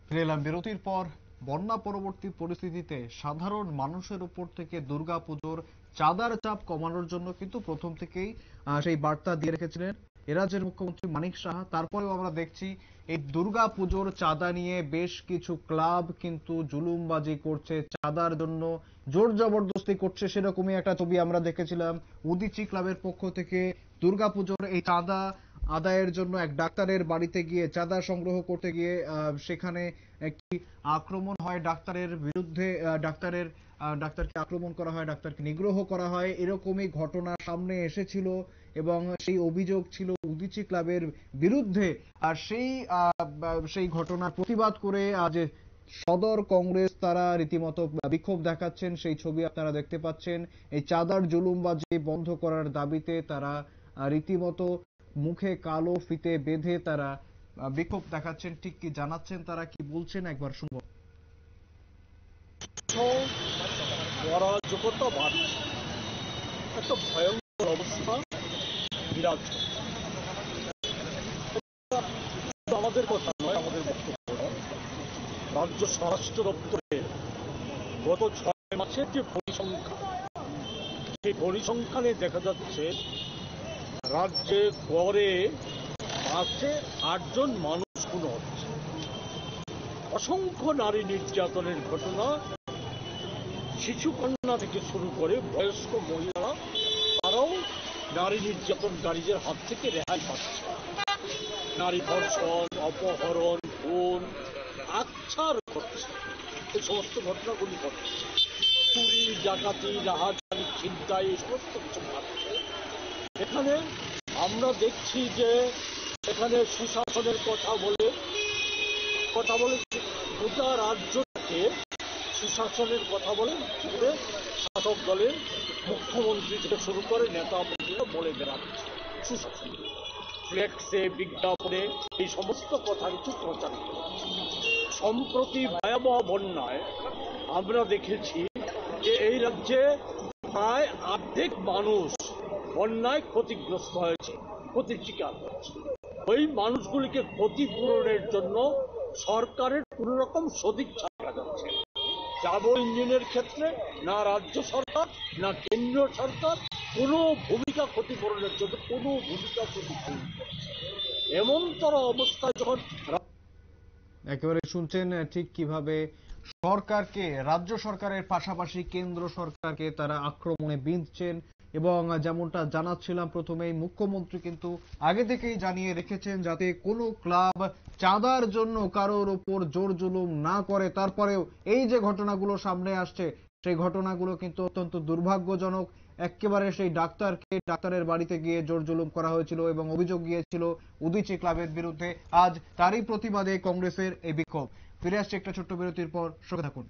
ফিরে এলাম বিরতির পর। বন্যা পরবর্তী পরিস্থিতিতে সাধারণ মানুষের উপর থেকে দুর্গাপুজোর চাঁদার চাপ কমানোর জন্য কিন্তু প্রথম থেকেই সেই বার্তা দিয়ে রেখেছিলেন এরাজ্যের মুখ্যমন্ত্রী মানিক সাহা। তারপরেও আমরা দেখছি এই দুর্গাপুজোর চাঁদা নিয়ে বেশ কিছু ক্লাব কিন্তু জুলুমবাজি করছে, চাঁদার জন্য জোর জবরদস্তি করছে। সেরকমই একটা ছবি আমরা দেখেছিলাম উদীচী ক্লাবের পক্ষ থেকে দুর্গাপুজোর এই চাঁদা আদায়ের জন্য এক ডাক্তারের বাড়িতে গিয়ে চাঁদা সংগ্রহ করতে গিয়ে সেখানে একটি আক্রমণ হয় ডাক্তারের বিরুদ্ধে। ডাক্তারকে আক্রমণ করা হয়, ডাক্তারকে নিগ্রহ করা হয়, এরকমই ঘটনা সামনে এসেছিল এবং সেই অভিযোগ ছিল উদীচী ক্লাবের বিরুদ্ধে। আর সেই ঘটনার প্রতিবাদ করে আজ সদর কংগ্রেস তারা রীতিমতো বিক্ষোভ দেখাচ্ছেন। সেই ছবি আপনারা দেখতে পাচ্ছেন। এই চাঁদার জুলুমবাজি বন্ধ করার দাবিতে তারা রীতিমতো মুখে কালো ফিতে বেঁধে তারা বিক্ষোভ দেখাচ্ছেন। ঠিক কি জানাচ্ছেন, তারা কি বলছেন, একবার শুনবো। অরাজকতা বাড়ছে, একটা ভয়ঙ্কর অবস্থা বিরাজ আমাদের কথা নয়, আমাদের বক্তব্য নয়। রাজ্য স্বরাষ্ট্র দপ্তরের গত 6 মাসের যে পরিসংখ্যান, সেই পরিসংখ্যানে দেখা যাচ্ছে রাজ্যে গড়ে মাসে 8 জন মানুষ খুন হচ্ছে। অসংখ্য নারী নির্যাতনের ঘটনা, শিশুকন্যা থেকে শুরু করে বয়স্ক মহিলারা তারাও নারী নির্যাতনকারীদের হাত থেকে রেহাই পাচ্ছে। নারী ধর্ষণ, অপহরণ, খুন, আচ্ছার ঘটছে, এই সমস্ত ঘটনাগুলি ঘটছে। চুরি, ডাকাতি, রাহাজানি, ছিনতাই, এই সমস্ত কিছু ঘটছে। এখানে আমরা দেখছি যে এখানে সুশাসনের কথা বলে গোটা রাজ্যটাকে সুশাসনের কথা বলে শাসক দলের মুখ্যমন্ত্রী থেকে শুরু করে নেতা মন্ত্রীরা বলে বেড়াচ্ছে সুশাসন। ফ্লেক্সে, বিজ্ঞাপনে এই সমস্ত কথা কিছু প্রচারিত হচ্ছে। সম্প্রতি ভয়াবহ বন্যায় আমরা দেখেছি যে এই রাজ্যে প্রায় অর্ধেক মানুষ বন্যায় ক্ষতিগ্রস্ত হয়েছে, ক্ষতির শিকার হয়েছে। ওই মানুষগুলিকে ক্ষতিপূরণের জন্য সরকারের কোন রকম সদিচ্ছা দেখা যাচ্ছে। ডাবল ইঞ্জিনের ক্ষেত্রে না রাজ্য সরকার না কেন্দ্রীয় সরকার কোনো ভূমিকা ক্ষতিপূরণের জন্য কোনো ভূমিকা প্রতিফলন করছে। এমনতর অবস্থায় যখন একেবারে শুনছেন ঠিক কিভাবে সরকারকে, রাজ্য সরকারের পাশাপাশি কেন্দ্র সরকারকে তারা আক্রমণে বিঁধছেন। এবং যেমনটা জানাচ্ছিলাম প্রথমেই, মুখ্যমন্ত্রী কিন্তু আগে থেকেই জানিয়ে রেখেছেন যাতে কোনো ক্লাব চাঁদার জন্য কারোর ওপর জোর জুলুম না করে। তারপরেও এই যে ঘটনাগুলো সামনে আসছে, সেই ঘটনাগুলো কিন্তু অত্যন্ত দুর্ভাগ্যজনক। একেবারে সেই ডাক্তারের বাড়িতে গিয়ে জোর জুলুম করা হয়েছিল এবং অভিযোগ গিয়েছিল উদীচী ক্লাবের বিরুদ্ধে। আজ তারই প্রতিবাদে কংগ্রেসের এই বিক্ষোভ। ফিরে আসছে একটা ছোট্ট বিরতির পর, সঙ্গে থাকুন।